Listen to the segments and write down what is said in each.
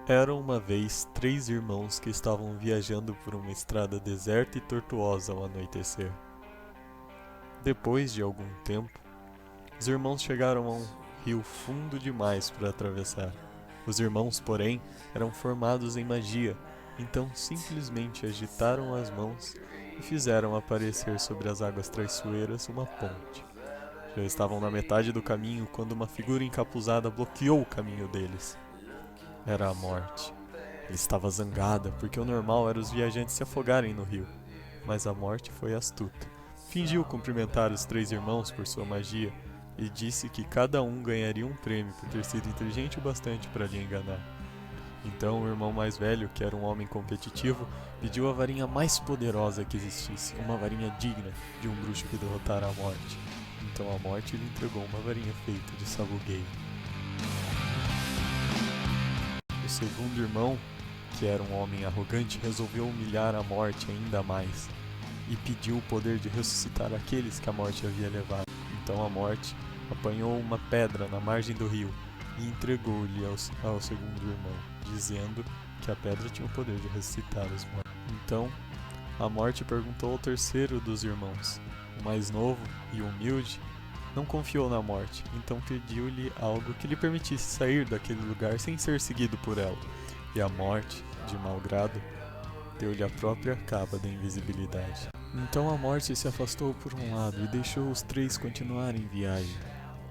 Eram uma vez 3 irmãos que estavam viajando por uma estrada deserta e tortuosa ao anoitecer. Depois de algum tempo, os irmãos chegaram a um rio fundo demais para atravessar. Os irmãos, porém, eram formados em magia, então simplesmente agitaram as mãos e fizeram aparecer sobre as águas traiçoeiras uma ponte. Já estavam na metade do caminho quando uma figura encapuzada bloqueou o caminho deles. Era a morte. Ele estava zangada porque o normal era os viajantes se afogarem no rio, mas a morte foi astuta. Fingiu cumprimentar os 3 irmãos por sua magia e disse que cada um ganharia um prêmio por ter sido inteligente o bastante para lhe enganar. Então o irmão mais velho, que era um homem competitivo, pediu a varinha mais poderosa que existisse, uma varinha digna de um bruxo que derrotara a morte. Então a morte lhe entregou uma varinha feita de sabugueiro. O segundo irmão, que era um homem arrogante, resolveu humilhar a morte ainda mais e pediu o poder de ressuscitar aqueles que a morte havia levado. Então a morte apanhou uma pedra na margem do rio e entregou-lhe ao segundo irmão, dizendo que a pedra tinha o poder de ressuscitar os mortos. Então a morte perguntou ao terceiro dos irmãos, o mais novo e humilde, não confiou na morte, então pediu-lhe algo que lhe permitisse sair daquele lugar sem ser seguido por ela. E a morte, de mau grado, deu-lhe a própria capa da invisibilidade. Então a morte se afastou por um lado e deixou os 3 continuarem viagem.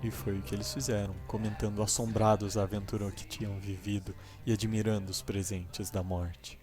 E foi o que eles fizeram, comentando assombrados a aventura que tinham vivido e admirando os presentes da morte.